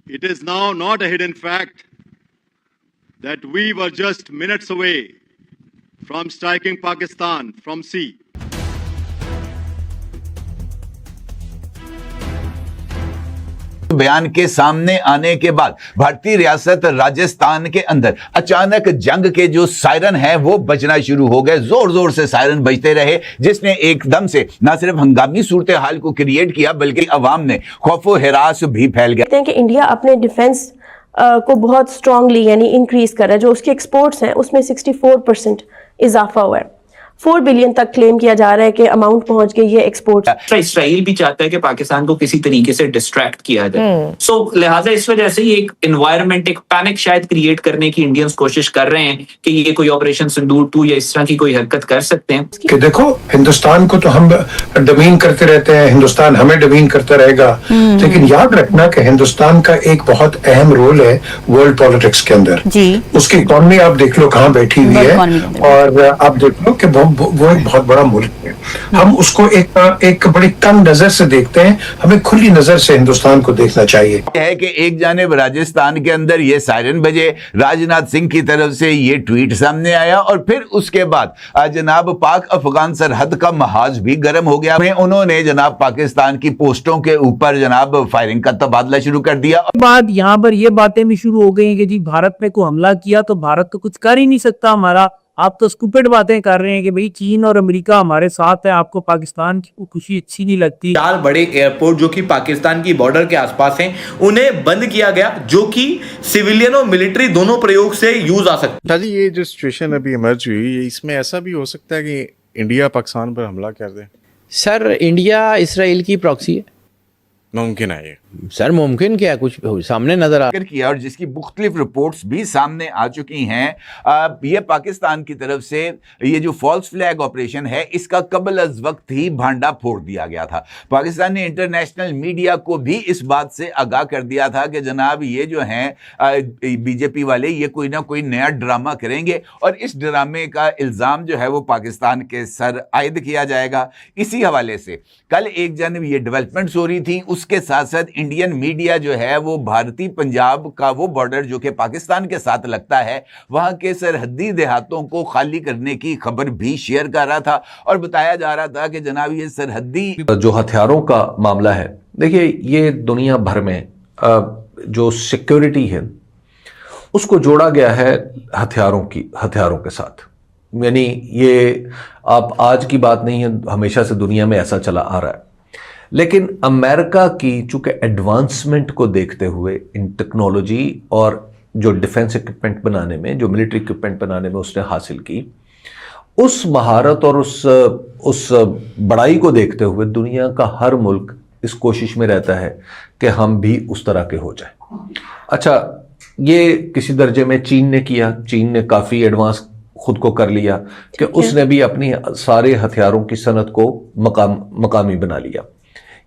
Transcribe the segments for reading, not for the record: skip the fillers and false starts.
It is now not a hidden fact that we were just minutes away from striking Pakistan from sea. बयान के सामने आने के बाद भारतीय रियासत राजस्थान के अंदर अचानक जंग के जो सायरन है वो बजना शुरू हो गए। जोर जोर से सायरन बजते रहे, जिसने एकदम से न सिर्फ हंगामी सूरत हाल को क्रिएट किया बल्कि अवाम में खौफो हिरास भी फैल गया। कहते हैं कि इंडिया अपने डिफेंस को बहुत स्ट्रांगली यानी इंक्रीज कर रहा है। जो उसके एक्सपोर्ट्स हैं उसमें 64% इजाफा हुआ है। 4 बिलियन तक क्लेम किया जा रहा है कि अमाउंट पहुंच गई है एक्सपोर्ट। इसराइल भी चाहता है कि पाकिस्तान को किसी तरीके से डिस्ट्रैक्ट किया जाए। सो लिहाजा इस वजह से ये एक एनवायरनमेंट, एक पैनिक शायद क्रिएट करने की इंडियंस कोशिश कर रहे हैं कि ये कोई ऑपरेशन सिंदूर 2 या इस तरह की कोई हरकत कर सकते हैं। कि देखो, हिंदुस्तान को तो हम डमीन करते रहते हैं, हिंदुस्तान हमें डमीन करता रहेगा, लेकिन याद रखना कि हिंदुस्तान का एक बहुत अहम रोल है वर्ल्ड पॉलिटिक्स के अंदर। उसकी इकॉनमी आप देख लो कहाँ बैठी हुई है, और आप देख लो कि वो एक बहुत बड़ा मुल्क है। हम उसको एक बड़ी तंग नजर से देखते हैं, हमें खुली नजर से हिंदुस्तान को देखना चाहिए। है कि एक जानिब राजस्थान के अंदर ये सायरन बजे, राजनाथ सिंह की तरफ से ये ट्वीट सामने आया, और फिर उसके बाद जनाब पाक अफगान सरहद का महाज भी गर्म हो गया। उन्होंने जनाब पाकिस्तान की पोस्टों के ऊपर जनाब फायरिंग का तबादला शुरू कर दिया। बाद यहाँ पर ये बातें भी शुरू हो गई कि जी भारत में कोई हमला किया तो भारत तो कुछ कर ही नहीं सकता हमारा। आप तो स्टूपिड बातें कर रहे हैं कि भाई चीन और अमेरिका हमारे साथ है, आपको पाकिस्तान की खुशी अच्छी नहीं लगती। 4 बड़े एयरपोर्ट जो कि पाकिस्तान की बॉर्डर के आसपास हैं, उन्हें बंद किया गया, जो कि सिविलियन और मिलिट्री दोनों प्रयोग से यूज आ सकते हैं। ये जो सिचुएशन अभी इमर्ज हुई, इसमें ऐसा भी हो सकता है कि इंडिया पाकिस्तान पर हमला कर दे। सर, इंडिया इसराइल की प्रॉक्सी है। मुमकिन है ये सर, मुमकिन क्या है, कुछ सामने नजर आ किया, और जिसकी मुख्तलिफ रिपोर्ट्स भी सामने आ चुकी हैं। ये पाकिस्तान की तरफ से ये जो फॉल्स फ्लैग ऑपरेशन है, इसका कबल अज वक्त ही भांडा फोड़ दिया गया था। पाकिस्तान ने इंटरनेशनल मीडिया को भी इस बात से आगाह कर दिया था कि जनाब ये जो हैं बीजेपी वाले ये कोई ना कोई नया ड्रामा करेंगे, और इस ड्रामे का इल्ज़ाम जो है वो पाकिस्तान के सर आयद किया जाएगा। इसी हवाले से कल एक जानब ये डेवलपमेंट्स हो रही थी, उसके साथ साथ इंडियन मीडिया जो है वो भारतीय पंजाब का वो बॉर्डर जो कि पाकिस्तान के साथ लगता है, वहां के सरहदी देहातों को खाली करने की खबर भी शेयर कर रहा था, और बताया जा रहा था कि जनाब ये सरहदी जो हथियारों का मामला है, देखिए ये दुनिया भर में जो सिक्योरिटी है उसको जोड़ा गया है हथियारों के साथ। यानी ये आप आज की बात नहीं है, हमेशा से दुनिया में ऐसा चला आ रहा है। लेकिन अमेरिका की चूंकि एडवांसमेंट को देखते हुए इन टेक्नोलॉजी और जो डिफेंस इक्विपमेंट बनाने में, जो मिलिट्री इक्विपमेंट बनाने में उसने हासिल की, उस महारत और उस बड़ाई को देखते हुए दुनिया का हर मुल्क इस कोशिश में रहता है कि हम भी उस तरह के हो जाए। अच्छा, ये किसी दर्जे में चीन ने किया। चीन ने काफ़ी एडवांस खुद को कर लिया कि उसने भी अपनी सारे हथियारों की सनत को मकामी बना लिया।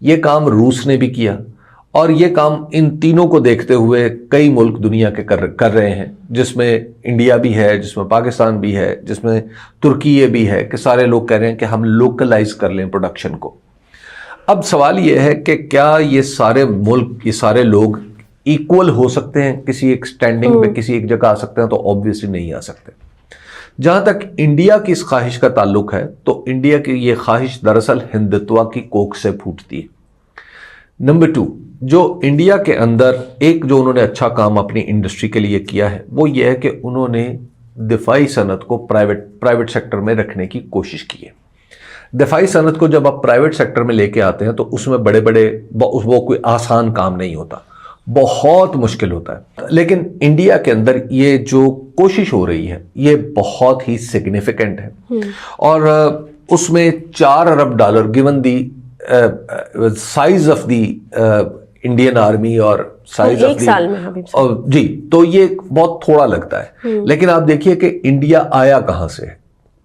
ये काम रूस ने भी किया, और ये काम इन तीनों को देखते हुए कई मुल्क दुनिया के कर रहे हैं, जिसमें इंडिया भी है, जिसमें पाकिस्तान भी है, जिसमें तुर्की भी है, कि सारे लोग कह रहे हैं कि हम लोकलाइज कर लें प्रोडक्शन को। अब सवाल ये है कि क्या ये सारे मुल्क, ये सारे लोग इक्वल हो सकते हैं किसी एक स्टैंडिंग पे, किसी एक जगह आ सकते हैं? तो ऑब्वियसली नहीं आ सकते। जहां तक इंडिया की इस ख्वाहिश का ताल्लुक है, तो इंडिया की यह ख्वाहिश दरअसल हिंदुत्व की कोख से फूटती है। नंबर 2, जो इंडिया के अंदर एक जो उन्होंने अच्छा काम अपनी इंडस्ट्री के लिए किया है, वो ये है कि उन्होंने दिफाई सनत को प्राइवेट सेक्टर में रखने की कोशिश की है। दिफाई सनत को जब आप प्राइवेट सेक्टर में लेके आते हैं तो उसमें बड़े बड़े वो कोई आसान काम नहीं होता, बहुत मुश्किल होता है। लेकिन इंडिया के अंदर ये जो कोशिश हो रही है ये बहुत ही सिग्निफिकेंट है, और उसमें $4 अरब given the size of the Indian army और साइज ऑफ जी, तो ये बहुत थोड़ा लगता है। लेकिन आप देखिए कि इंडिया आया कहां से,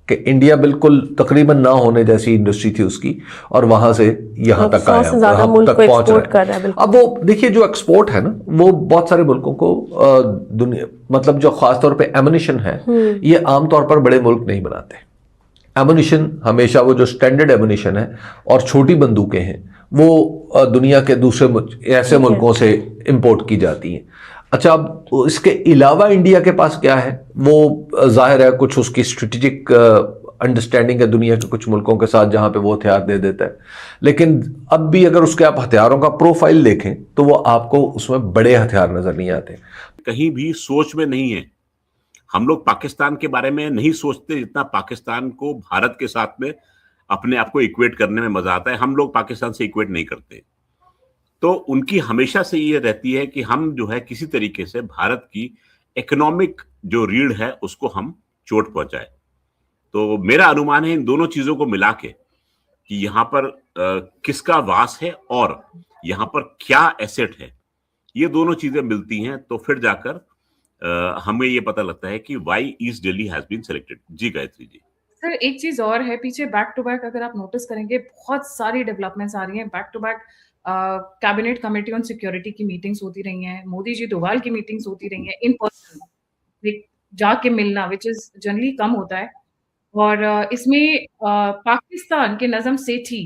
कि इंडिया बिल्कुल तकरीबन ना होने जैसी इंडस्ट्री थी उसकी, और वहां से यहां तक आया, वहां तक पहुंच रहा है। अब वो देखिए जो एक्सपोर्ट है ना, वो बहुत सारे मुल्कों को दुनिया, मतलब जो खासतौर पे एमुनिशन है, ये आमतौर पर बड़े मुल्क नहीं बनाते। एमुनिशन हमेशा वो जो स्टैंडर्ड एमुनिशन है और छोटी बंदूकें हैं वो दुनिया के दूसरे ऐसे मुल्कों से इंपोर्ट की जाती हैं। अच्छा, अब इसके अलावा इंडिया के पास क्या है? वो जाहिर है कुछ उसकी स्ट्रेटेजिक अंडरस्टैंडिंग है दुनिया के कुछ मुल्कों के साथ जहां पे वो हथियार दे देता है, लेकिन अब भी अगर उसके आप हथियारों का प्रोफाइल देखें तो वो आपको उसमें बड़े हथियार नजर नहीं आते। कहीं भी सोच में नहीं है। हम लोग पाकिस्तान के बारे में नहीं सोचते जितना पाकिस्तान को भारत के साथ में अपने आप को इक्वेट करने में मजा आता है। हम लोग पाकिस्तान से इक्वेट नहीं करते। तो उनकी हमेशा से ये रहती है कि हम जो है किसी तरीके से भारत की इकोनॉमिक जो रीढ़ है उसको हम चोट पहुंचाए। तो मेरा अनुमान है इन दोनों चीजों को मिला के कि यहाँ पर किसका वास है और यहाँ पर क्या एसेट है, ये दोनों चीजें मिलती हैं तो फिर जाकर हमें ये पता लगता है कि Y East Delhi has been selected. जी गायत्री जी। सर एक चीज और है, पीछे बैक टू बैक अगर आप नोटिस करेंगे बहुत सारी डेवलपमेंट्स आ रही हैं। Back to back cabinet committee on security की मीटिंग्स होती रही हैं, मोदी जी डोभाल की मीटिंग्स होती रही हैं इन पर्सन जाके मिलना, विच इज जनरली कम होता है। और इसमें पाकिस्तान के नजम सेठी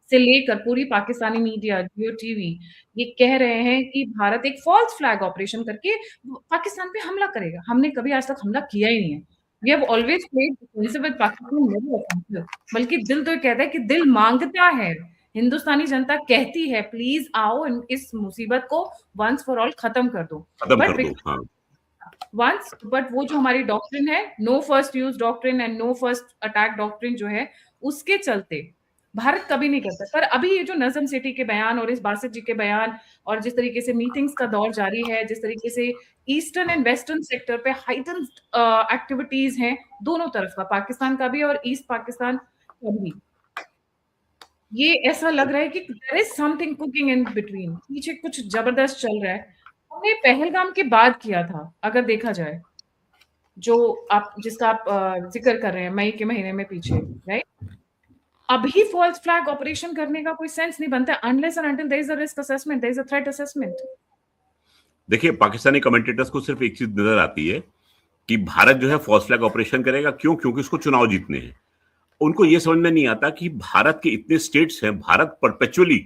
से लेकर पूरी पाकिस्तानी मीडिया, जियो टीवी ये कह रहे हैं कि भारत एक फॉल्स फ्लैग ऑपरेशन करके पाकिस्तान पे हमला करेगा। हमने कभी आज तक हमला किया ही नहीं है। We have always played defensive with Pakistan, never offensive. बल्कि दिल तो कहता है कि दिल मांगता है, हिंदुस्तानी जनता कहती है प्लीज आओ इस मुसीबत को वंस फॉर ऑल खत्म कर दो। बट वो जो हमारी डॉक्ट्रिन है, no first use doctrine and no first attack doctrine जो है, उसके चलते भारत कभी नहीं करता। पर अभी ये जो नजम सेठी के बयान और इस बासित जी के बयान और जिस तरीके से मीटिंग्स का दौर जारी है, जिस तरीके से ईस्टर्न एंड वेस्टर्न सेक्टर पे हाइटन एक्टिविटीज हैं दोनों तरफ का, पाकिस्तान का भी और ईस्ट पाकिस्तान का भी, ये ऐसा लग रहा है कि there is something cooking in between, पीछे कुछ जबरदस्त चल रहा है। हमने पहलगाम के बाद किया था अगर देखा जाए, जो आप जिसका आप जिक्र कर रहे हैं मई के महीने में पीछे, राइट? अभी फॉल्स फ्लैग ऑपरेशन करने का कोई सेंस नहीं बनता unless and until there is a risk assessment, there is a threat assessment. देखिए, पाकिस्तानी कमेंटेटर्स को सिर्फ एक चीज नजर आती है कि भारत जो है फॉल्स फ्लैग ऑपरेशन करेगा। क्यों? क्योंकि उसको चुनाव जीतने हैं। उनको यह समझ में नहीं आता कि भारत के इतने स्टेट्स हैं, भारत परपेचुअली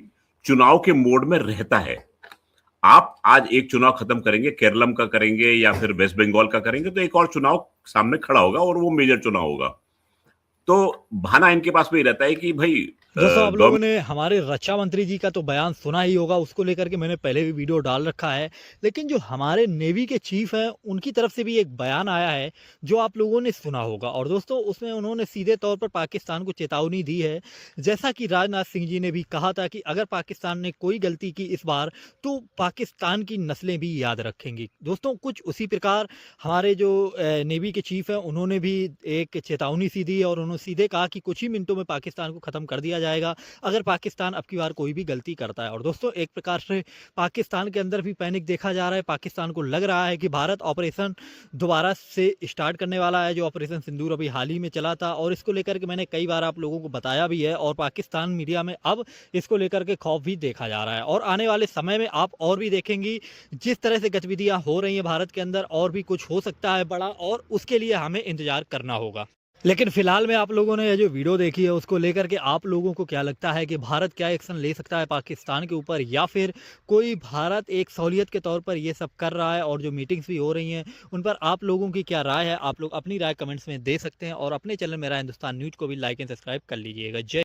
चुनाव के मोड में रहता है। आप आज एक चुनाव खत्म करेंगे, केरलम का करेंगे या फिर वेस्ट बंगाल का करेंगे, तो एक और चुनाव सामने खड़ा होगा और वो मेजर चुनाव होगा। तो बहाना इनके पास में ही रहता है कि भाई दोस्तों आप लोगों ने हमारे रक्षा मंत्री जी का तो बयान सुना ही होगा, उसको लेकर के मैंने पहले भी वीडियो डाल रखा है। लेकिन जो हमारे नेवी के चीफ हैं उनकी तरफ से भी एक बयान आया है जो आप लोगों ने सुना होगा। और दोस्तों उसमें उन्होंने सीधे तौर पर पाकिस्तान को चेतावनी दी है, जैसा कि राजनाथ सिंह जी ने भी कहा था कि अगर पाकिस्तान ने कोई गलती की इस बार तो पाकिस्तान की नस्लें भी याद रखेंगी। दोस्तों कुछ उसी प्रकार हमारे जो नेवी के चीफ हैं उन्होंने भी एक चेतावनी सी दी और उन्होंने सीधे कहा कि कुछ ही मिनटों में पाकिस्तान को ख़त्म कर दिया जाएगा अगर पाकिस्तान अब की बार कोई भी गलती करता है। और दोस्तों एक प्रकार से पाकिस्तान के अंदर भी पैनिक देखा जा रहा है। पाकिस्तान को लग रहा है कि भारत ऑपरेशन दोबारा से स्टार्ट करने वाला है, जो ऑपरेशन सिंदूर अभी हाल ही में चला था और इसको लेकर के मैंने कई बार आप लोगों को बताया भी है और पाकिस्तान मीडिया में अब इसको लेकर के खौफ भी देखा जा रहा है। और आने वाले समय में आप और भी देखेंगी जिस तरह से गतिविधियां हो रही हैं भारत के अंदर, और भी कुछ हो सकता है बड़ा, और उसके लिए हमें इंतजार करना होगा। लेकिन फिलहाल में आप लोगों ने ये जो वीडियो देखी है उसको लेकर के आप लोगों को क्या लगता है कि भारत क्या एक्शन ले सकता है पाकिस्तान के ऊपर, या फिर कोई भारत एक सहूलियत के तौर पर ये सब कर रहा है और जो मीटिंग्स भी हो रही हैं उन पर आप लोगों की क्या राय है? आप लोग अपनी राय कमेंट्स में दे सकते हैं और अपने चैनल मेरा हिंदुस्तान न्यूज़ को भी लाइक एंड सब्सक्राइब कर लीजिएगा। जय